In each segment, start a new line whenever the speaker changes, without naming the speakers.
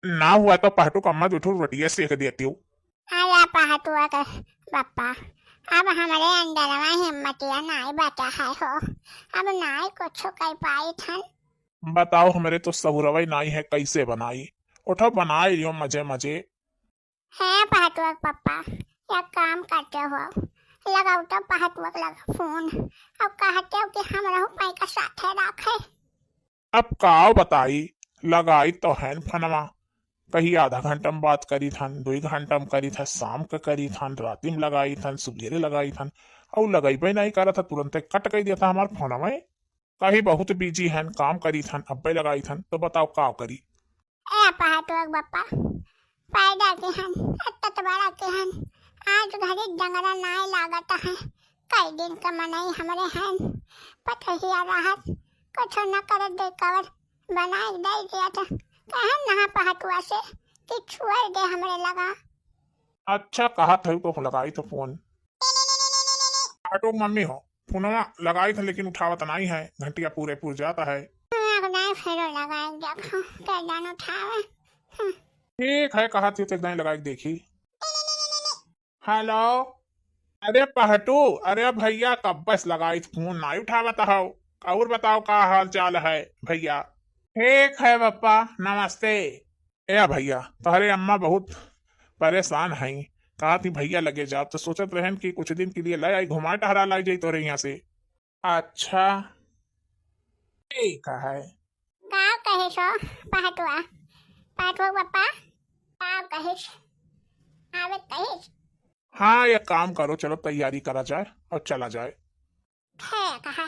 ना हुआ तो पहटू कम्मा उठू रोटियां सेक देती हूँ।
अरे पहटुआ का पप्पा, अब हमारे अंदर में हिम्मतिया नाई बचा है हो। अब नाई कुछ कर पाई थन।
बताओ हमारे तो सबुरवई नाई है कैसे बनाई। उठो बनाई लियो मजे मजे।
है पहटुआ पप्पा, या काम करते हो लगाओ तो पहटुआ लगा फोन। अब कहते हो कि हम रहू पाई का साथे रखे।
अब काव बताई। लगाई तो है फनवा। कहीं आधा घंटा में बात करी थन, 2 घंटा में करी था, शाम का करी थन, राती में लगाई थन, सुबेरे लगाई थन। और लगाई भी नहीं करा था, तुरंत कट कर दिया था हमारे फोन में। कहीं बहुत बिजी है, काम करी थन, अब भी लगाई थन, तो बताओ का करी।
ए पहटुआ पप्पा, पैदा के हन अत्त बड़ा के हन। आज घड़ी डंगरा नाई लागत है। कई दिन का मनाई हमरे हैं। पठहिया राहत कुछ न कर दे कवर बनाई दे दिया था। कहन नहा पहटुआ से कि छुआ दे हमरे लगा।
अच्छा कहा था तो लगाई तो फोन। ऑटो मम्मी हो। फोनवा लगाई था लेकिन उठावत नहीं है, घंटिया पूरे पूर जाता है।
नहीं फेरो लगाए देखो कैदान उठावे।
ठीक है कहा थी तो एकदम लगाई देखी। हेलो। अरे पहटू, अरे भैया कब बस लगाई फोन नहीं उठावत हो। और बताओ का हाल चाल है भैया। ठीक है पप्पा, नमस्ते। ए भैया तुम्हारे अम्मा बहुत परेशान हैं। कहा थी भैया लगे जाओ तो सोचत रहन कि कुछ दिन के लिए ले आई, घुमा टहरा लाई जाई तोरे यहाँ से। अच्छा ठीक है।
का कहे सो पहटुआ, पहटुआ पप्पा का कहे आवे कहे।
हाँ ये काम करो, चलो तैयारी करा जाए और चला जाए।
है कहा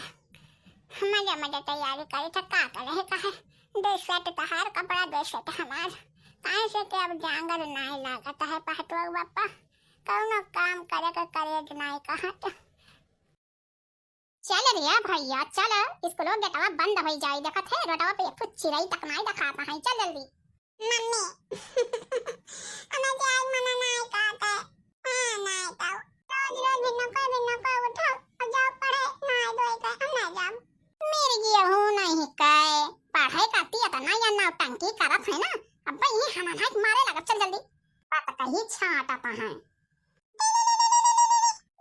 मजा मजा तैयारी करे था का करे कहा। दे सेट तहार कपड़ा दे सेट हमार। काहे से के अब जांगर नहीं लागत है पहटुआ पप्पा। कौनो काम करे के करे नहीं कहत। चल रिया भैया चल, स्कूलों गेटवा बंद हो जाई देखत है रोडवा पे एक चिरई तक नहीं दिखाता है। चल जल्दी मम्मी हमें तो आज मना नहीं कहता है। हां नहीं तो रोज रोज भिन्न को उठो और जाओ पढ़े नहीं दोई का हम नहीं जाओ। मेरी ये हो नहीं कहे पढ़ाई करती है तो ना या ना टंकी करत है ना। अब ये हमारा मारे लगा। चल जल्दी बात कही छाटा है।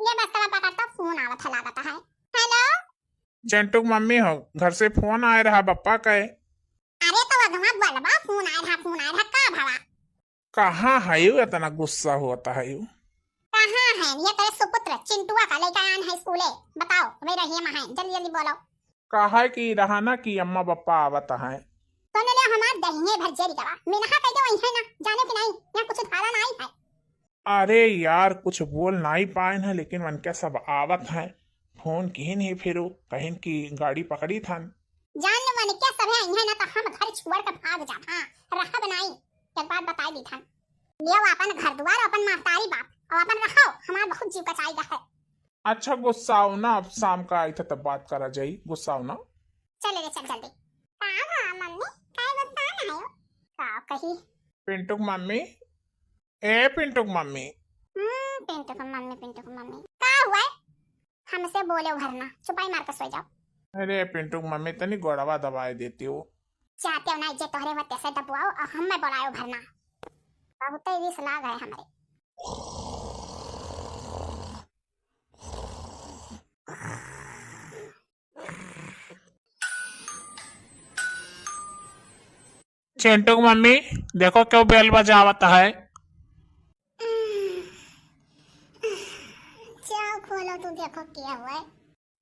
ये बस का पकड़ता फोन आवत है लागत है। हेलो
चिंटू मम्मी हो, घर से फोन आए रहा पप्पा कहे।
अरे तो अगवा बोलबा फोन आया था का भला।
कहाँ है यू, इतना गुस्सा होता है यू।
कहाँ है ये तेरे सुपुत्र चिंटुआ का लेकर आन है स्कूले। बताओ वे रही में है जल्दी जल्दी बोलो।
कहा कि रहाना की अम्मा पप्पा आवत है।
तो ने ले हमार दहिने भर जेरी दवा मेनहा कह दे वही है ना जाने कि नहीं यहाँ कुछ धारा नहीं है।
अरे यार कुछ बोल नहीं पाए हैं लेकिन मन के सब आवत है। फोन की नहीं फिर कहीं की गाड़ी पकड़ी था।
जान मन क्या सब है ना तो हम घर छोड़ कर भाग जा। हां रहा बनाई एक बात बताई दी था। लियो अपन घर द्वार अपन महतारी बाप और अपन रखो हमार बहुत जीव का चाहिए है।
अच्छा गुस्साओ ना, अब शाम का आई था तब बात करा जाई, गुस्साओ ना।
चल रे चल जल्दी। हां मम्मी काय गुस्सा ना है का कही।
पिंटू मम्मी, ए पिंटू मम्मी।
पिंटू को मम्मी का हुआ है? हमसे बोले भरना चुपाई मार कर सो जाओ।
अरे पिंटू मम्मी तनी गोड़वा दबाए देती हो।
चाहते हो ना जे तोहरे होते से दबवाओ और हम मैं बोलायो भरना। बहुत ही रिस लाग है हमारे।
चिंटू मम्मी देखो क्यों बेल बजावत है।
जाओ खोलो तू देखो क्या हुआ है।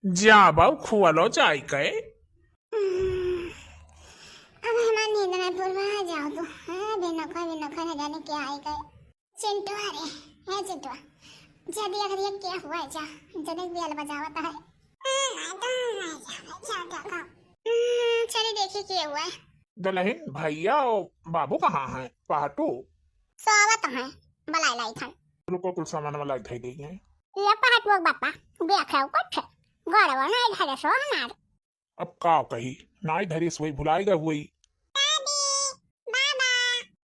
जा बाऊ खुआलो जाई कहे।
अब हमारा नींद में पूर्वा जाओ तू। बिना न जाने क्या आई गए। चिंटू अरे है चिंटू जल्दी अगर ये क्या हुआ है जा जल्दी बेल बजावत है। चलिए देखिए क्या हुआ है।
दुल्हन भैया और बाबू कहाँ हैं? पाटू
सोवत है बलाई लाई थन।
रुको कुछ सामान वाला लाई गई है।
ये पाटू बापा देखो कुछ गड़वा नहीं धरे सो हमार।
अब का कही नाई धरी सोई भुलाई गई हुई।
दादी बाबा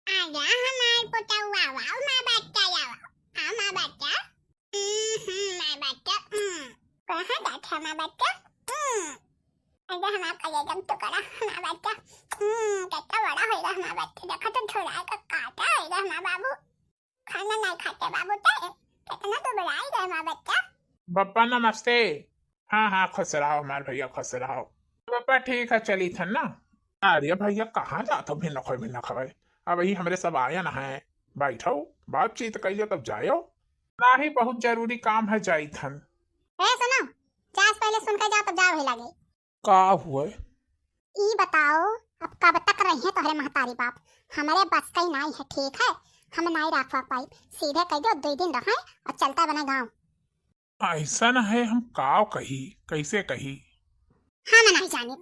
आ जा हमार पोतवा वाओ मां बच्चा यावा। हां मां बच्चा मां बच्चा कहां बैठा मां बच्चा। अरे हमार कलेजम तो करा मां बच्चा। कितना बड़ा होएगा हमारा बच्चा, देखो तो थोड़ा का काटा होएगा हमारा बाबू, खाना नहीं खाते बाबू ते, कितना तो बड़ा है हमारा बच्चा।
पप्पा नमस्ते। हाँ हाँ खुश रहो हमारे भैया, खुश रहो। पापा ठीक है चली थन ना। अरे भैया कहाँ जातो भिन्न खबर, अब ही हमरे सब आया ना है, बैठो बातचीत कहियो तब जायो। ना ही बहुत जरूरी काम है जाई थन।
सुनो, चास पहले सुन के जाओ तब जाओ ही लगे।
का हुए?
ई बताओ, अब कब तक रही है तोहरे महतारी बाप, हमारे बस का ही नहीं है, ठीक है, हम नहीं रखवा पाई, सीधे कह दो 2 दिन रहे और चलता बना गाँव।
ऐसा न है, हम काव कही कैसे कही?
हाँ मैं नहीं जाने,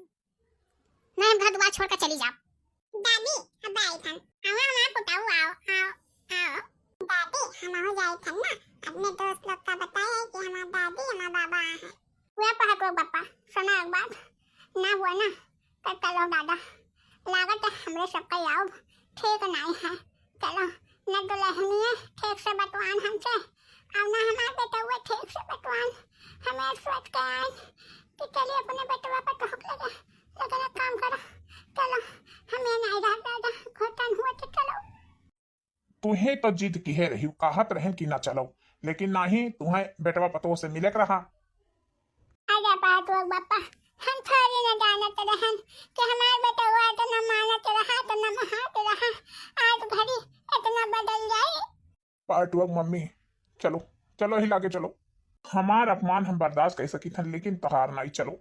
मैं घर द्वार छोड़ कर चली जाओ। दादी अब आई थन, आओ हमारा पुताऊ, आओ आओ आओ। दादी हम हो जाए थन ना, अपने दोस्त लोग का बताया कि हमारा दादी हमारा बाबा आए हैं। हुआ पहक रो पापा, सुना एक बात, ना हुआ ना तो चलो दादा, लागत है हमरे सबका याव ठीक नहीं है, चलो न दुल्हनी है ठीक से बतवान हमसे, अब ना हमारे बेटा हुए ठीक से बतवान, हमें सोच के आए कि चलिए अपने बेटवा पर ठोक लगे, लेकिन एक काम करो, चलो हमें नहीं रहा दादा, घोटन हुआ तो चलो।
तुम्हें तो जिद की है रही, कहत रहन कि ना चलो, लेकिन नहीं तुम्हें बेटवा पतो से मिले रहा।
अरे बात हो बापा, हम थोड़ी न जानते रहन कि हमारे बेटा हुआ तो न मानत रहा तो न महात रहा, आज घड़ी इतना बदल जाए।
पार्टवर्क मम्मी, चलो चलो हिला के चलो, हमार अपमान हम बर्दाश्त कर सकी थन, लेकिन तहार नहीं चलो।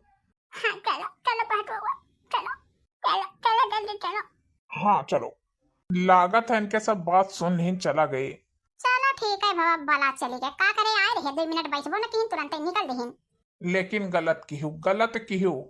हाँ चलो चलो पार्टवर्क, चलो चलो चलो जल्दी चलो।
हाँ चलो, लागत है इनके सब बात सुन ही चला गए।
चलो ठीक है बाबा, भला चली गए, का करे आए रहे 2 मिनट बैठबो न कहीं तुरंत ही निकल देहिन।
लेकिन गलत की हूँ, गलत की हूँ।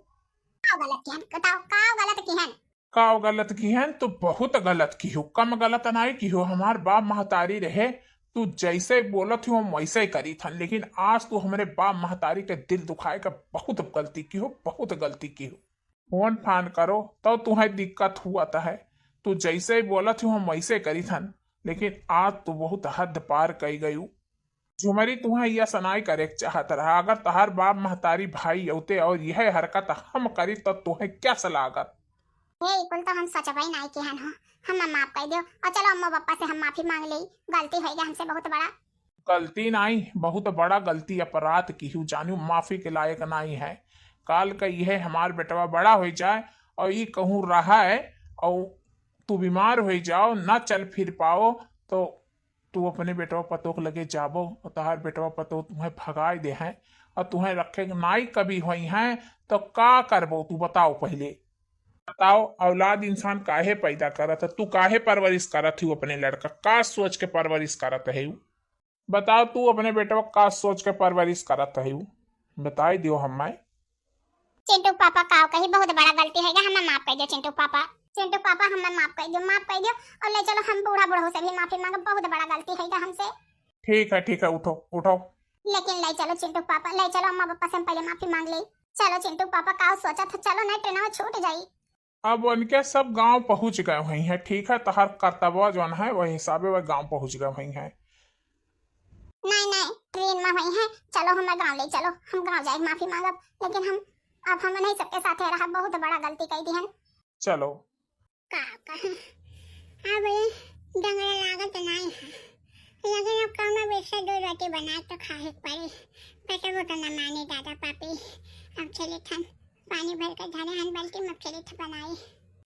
का गलत किहन बताओ, का गलत किहन?
काव गलत की है तो बहुत गलत की हो, कम गलत नहीं की हो। हमार बाप महतारी रहे, तू जैसे बोलत हो हम वैसे ही करी थन, लेकिन आज तू हमारे बाप महतारी के दिल दुखाए का बहुत गलती की हो, बहुत गलती की हो। फोन फान करो तो तुम्हें दिक्कत हुआ है, तू जैसे ही बोलत हो हम वैसे करी थन, लेकिन आज तू बहुत हद पार कई गयू। झुमरी तुम्हें यह सनाई करे चाहत रहा, अगर तहार बाप महतारी भाई होते और यह हरकत हम करी तो तुम्हें क्या सलागत?
ये कुल तो हम सोचबई नहीं किहन हो, हम माफ कर दियो और चलो अम्मा पापा से हम माफी मांग ली, गलती हो गई हमसे बहुत बड़ा।
गलती नहीं, बहुत बड़ा गलती अपराध की हूँ, जानू माफी के लायक नहीं है। काल का यह हमार बेटवा बड़ा हो जाए और ये कहूँ रहा है और तू बीमार हो जाओ, ना चल फिर पाओ, तो तू अपने बेटवा पतो के लगे जाबो और तहार बेटवा पतो तुम्हें भगाए दे हैं और तुम्हें रखे नाई कभी हुई हैं, तो का करबो तू बताओ? पहले बताओ, औलाद इंसान काहे पैदा करत है? तू काहे परवरिश करत हूँ अपने लड़का? का सोच के परवरिश करत है? बताओ तू अपने बेटवा का सोच के परवरिश करत है? बताई दियो हमें।
चिंटू पापा का कही बहुत बड़ा गलती है, हम माफ कर दियो चिंटू पापा, चिंटू पापा हम माफ कर दियो, माफ कर दियो और ले चलो हम बूढ़ा बूढ़ों से भी माफी मांगो, बहुत बड़ा गलती है हमसे।
ठीक है उठो उठो।
लेकिन ले चलो चिंटू पापा, ले चलो अम्मा पापा से हम पहले माफी मांग ली, चलो चिंटू पापा का सोचा था, चलो नहीं ट्रेन में छूट जाई।
अब उनके सब गांव पहुंच गए हुई हैं, ठीक है, तहार कर्तव्य जो है वही हिसाबे वह गांव पहुंच गए हुई हैं।
नहीं ट्रेन में हुई है, चलो हमें गांव ले चलो, हम गांव जाए माफी मांगब, लेकिन हम अब हम नहीं सबके साथ रहा, बहुत बड़ा गलती कर दी है।
चलो
का अब डंगरा लागत नहीं है, लेकिन अब कौनो बेचा 2 रोटी बना तो खाए पड़े, बेटा वो तो न माने दादा पापी, अब चले थन पानी भर कर धारे हन बाल्टी में चले थ बनाई।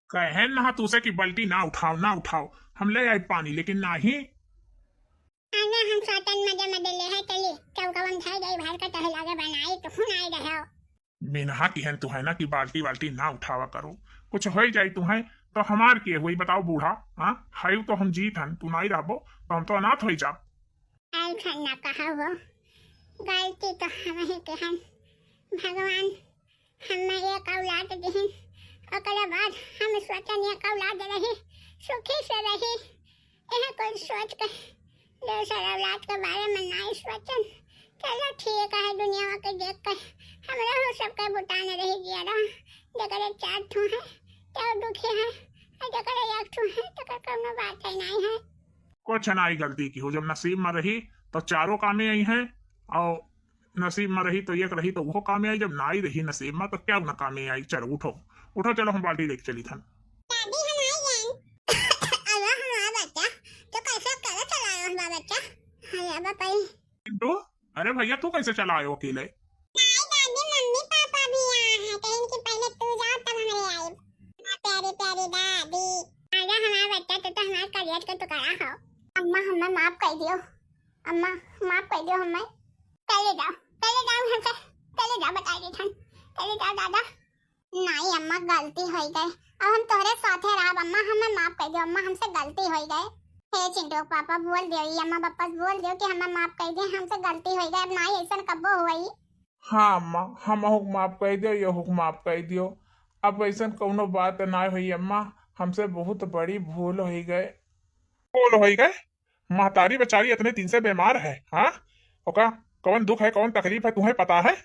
कहे ना तुसे की बल्टी ना उठाओ, हम ले आए पानी, लेकिन नहीं
आना हम सातन मजे ले है, चली चौकवन धाई गई भर कर तह लागे बनाई तो हुन आई रहे हो।
बिना की है तुम्हें ना कि बाल्टी ना उठावा करो, कुछ हो जाए तुम्हें तो हमार के हुई बताओ बूढ़ा। हाँ हायु तो हम जीत हन, तू नहीं रहबो तो हम तो अनाथ हो जाब।
ऐसा ना कहा वो, गलती तो हम ही के हन, भगवान हमें एक औलाद दिहिन, ओकरा बाद हम सोचन एक औलाद रही सुखी से रही, यह कोई सोच के दूसर औलाद के बारे में नहीं सोचन। चलो ठीक है, दुनिया के देख कर हमरा हो सबका बुटान रही गया रहा, जकर 4 ठो है तो दुखी है, जकर 1 ठो है तो कोनो बात ही नहीं है।
कुछ नहीं गलती की हो, जब नसीब में रही तो चारों कामें आई हैं, और नसीब में रही तो एक रही तो वो कामें आई, जब ना ही रही नसीब में तो क्या ना कामें आई। चलो उठो चलो हम बाल्टी लेके चली थन।
दादी हमारी जान अरे हमारा बच्चा तो कैसे अकेले चलाया हुआ बच्चा। अरे पापा
चिंटू, अरे भैया तू कैसे चला आए हो अकेले?
नहीं दादी मम्मी पापा भी यहाँ है कहीं कि पहले तू जाओ तब हमारे आए। प्यारी प्यारी दादी आजा हमारा बच्चा तो हमारे करियर का टुकड़ा हो। अम्मा हमें माफ कर दियो, अम्मा माफ कर दियो हमें। चले जाओ हमसे चले जाओ बता दी थन चले जाओ दादा। नहीं अम्मा गलती हो गई अब हम तोहरे साथे रहब अम्मा हमें माफ कर दियो अम्मा हमसे गलती हो गई। हे चिंटू पापा बोल दियो अम्मा पापा बोल दियो कि हमें माफ कर दियो हमसे गलती हो गई अब नहीं ऐसा कब्बो हुई।
हाँ अम्मा, हम हुक माफ कर दियो, ये हुक माफ कर दियो। अब ऐसा कौनो बात ना हुई अम्मा, हमसे बहुत बड़ी भूल हो गए। भूल हो गए? महतारी बेचारी इतने दिन से बीमार है। हाँ ओका कौन दुख है कौन तकलीफ है तुम्हें पता है?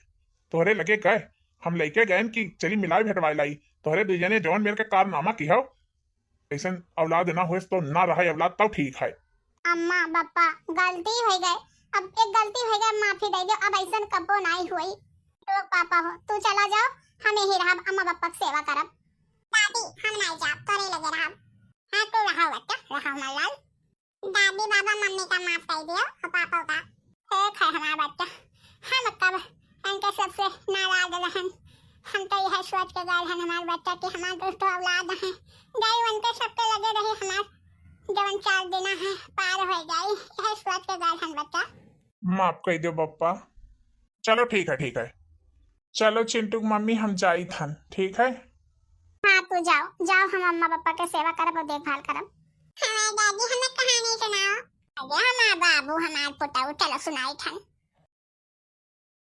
तोहरे लगे गए हम लेके गए कि चली मिलाई भेटवाई लाई, तोहरे दुजने जौन मेरे के कारनामा की हो। ऐसा औलाद ना हुए तो ना रहे औलाद तब ठीक है।
अम्मा पापा गलती हो गई अब एक गलती हो गई माफी दे दो अब ऐसा कब्बो नहीं हुई। तो पापा हो तू चला जाओ हम यही रहब अम्मा पापा की सेवा करब। दादी हम नहीं जाब तोरे लगे रहब। हाँ तू रहो बच्चा रहो मल्लाल। दादी बाबा मम्मी का माफ कर दियो और पापा का एक है हमारा बच्चा। हम कब इनके सबसे नाराज रहन हम तो यह सोच के गए हैं हमारे बच्चा कि हमारे दोस्त औलाद हैं गए उनके सबके लगे रहे हमारे जवन 4 दिन है पार हो गई यह सोच के गए हैं बच्चा।
माफ कर दो पप्पा। चलो ठीक है चलो चिंटू मम्मी हम जाई थन ठीक है।
हाँ तू जाओ जाओ हम अम्मा पापा के सेवा करब और देखभाल करब। हमारे दादी हमें कहानी सुनाओ। अरे हमारा बाबू हमारे पुताऊ चलो सुनाई थन।